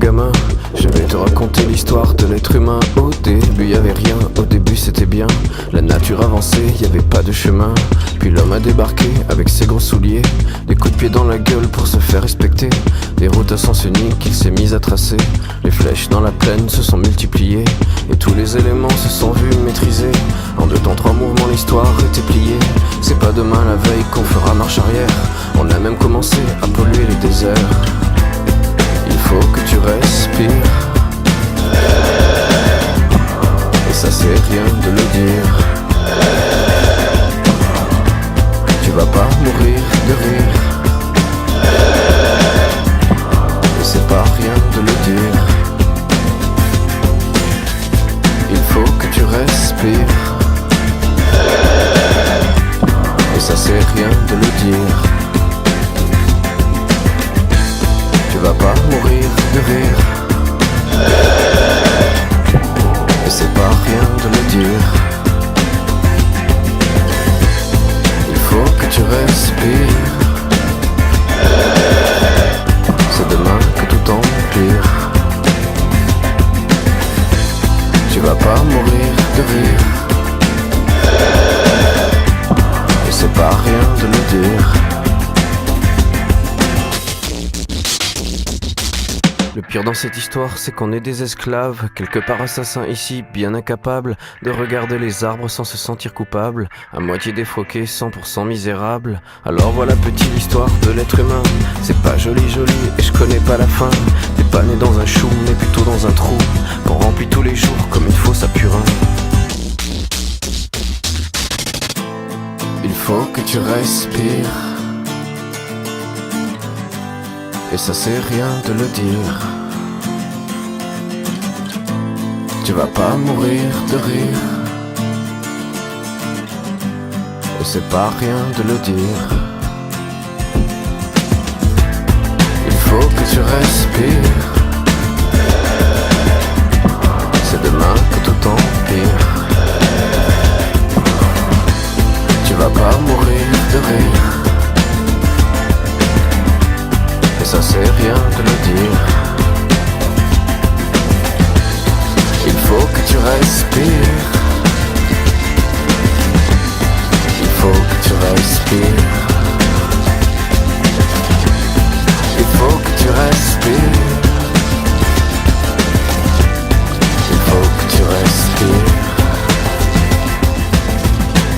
gamin, je vais te raconter l'histoire de l'être humain. Au début y'avait rien, au début c'était bien. La nature avançait, y'avait pas de chemin. Puis l'homme a débarqué avec ses gros souliers, des coups de pied dans la gueule pour se faire respecter. Des routes à sens unique il s'est mis à tracer. Les flèches dans la plaine se sont multipliées, et tous les éléments se sont vus maîtrisés. En 2 temps 3 mouvements l'histoire était pliée. C'est pas demain la veille qu'on fera marche arrière. On a même commencé à polluer les déserts. Il faut que tu respires, et ça c'est rien de le dire. Tu vas pas mourir de rire, et c'est pas rien de le dire. Il faut que tu respires, et ça c'est rien de le dire. Tu vas pas mourir de rire, et c'est pas rien de le dire. Il faut que tu respires, c'est demain que tout empire. Tu vas pas mourir de rire, et c'est pas rien de le dire. Le pire dans cette histoire, c'est qu'on est des esclaves, quelque part assassins ici, bien incapables de regarder les arbres sans se sentir coupables, à moitié défroqués, 100% misérables. Alors voilà petite l'histoire de l'être humain. C'est pas joli et je connais pas la fin. T'es pas né dans un chou, mais plutôt dans un trou qu'on remplit tous les jours comme une fosse à purin. Il faut que tu respires, et ça c'est rien de le dire. Tu vas pas mourir de rire, et c'est pas rien de le dire. Il faut que tu respires, c'est demain que tout empire. Tu vas pas mourir de rire, et ça c'est rien de le dire. Il faut que tu respires, il faut que tu respires, il faut que tu respires, il faut que tu respires,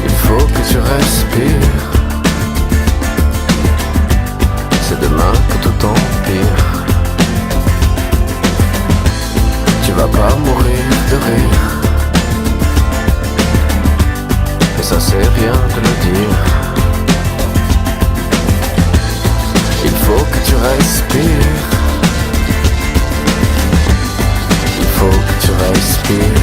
il faut que tu respires. C'est demain que tout empire. Tu vas pas mourir de rire, et ça c'est rien de le dire. Il faut que tu respires, il faut que tu respires.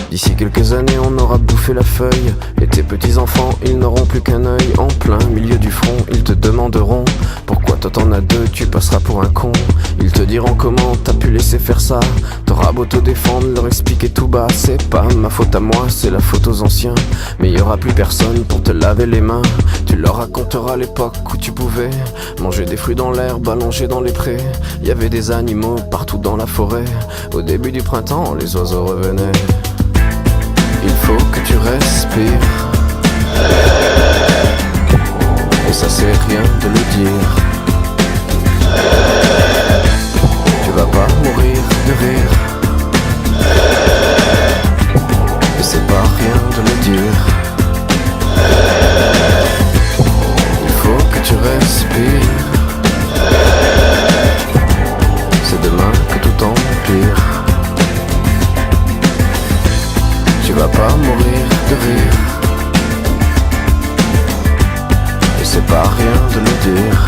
D'ici quelques années on aura bouffé la feuille, et tes petits-enfants ils n'auront plus qu'un œil. En plein milieu du front ils te demanderont pourquoi toi t'en as 2, tu passeras pour un con. Ils te diront comment t'as pu laisser faire ça. T'auras beau te défendre, leur expliquer tout bas. C'est pas ma faute à moi, c'est la faute aux anciens. Mais y aura plus personne pour te laver les mains. Tu leur raconteras l'époque où tu pouvais manger des fruits dans l'herbe, allongés dans les prés. Y avait des animaux partout dans la forêt. Au début du printemps les oiseaux revenaient. Il faut que tu respires, et ça c'est rien de le dire. Tu vas pas mourir de rire, et c'est pas rien de le dire. Il faut que tu respires, c'est demain que tout empire. Tu vas pas mourir de rire, et c'est pas rien de le dire.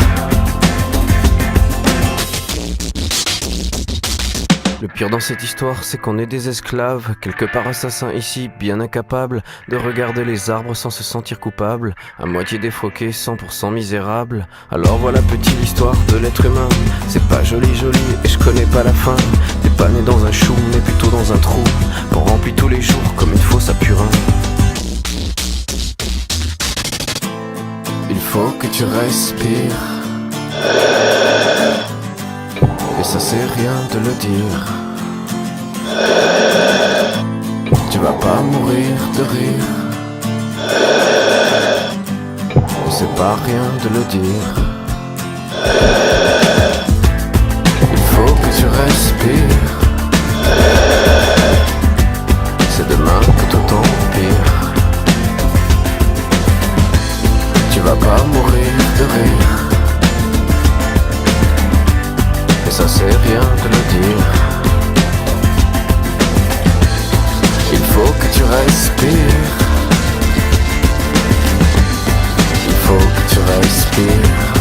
Le pire dans cette histoire, c'est qu'on est des esclaves, quelque part assassins ici, bien incapables de regarder les arbres sans se sentir coupables, à moitié défroqués, 100% misérables. Alors voilà petite l'histoire de l'être humain. C'est pas joli et je connais pas la fin. T'es pas né dans un chou, mais plutôt dans un trou qu'on remplit tous les jours comme une fosse à purin. Il faut que tu respires, c'est rien de le dire. Tu vas pas mourir de rire. C'est pas rien de le dire. Il faut que tu respires. C'est demain que tout empire. Tu vas pas mourir de rire. Et ça c'est rien de le dire. Il faut que tu respires. Il faut que tu respires.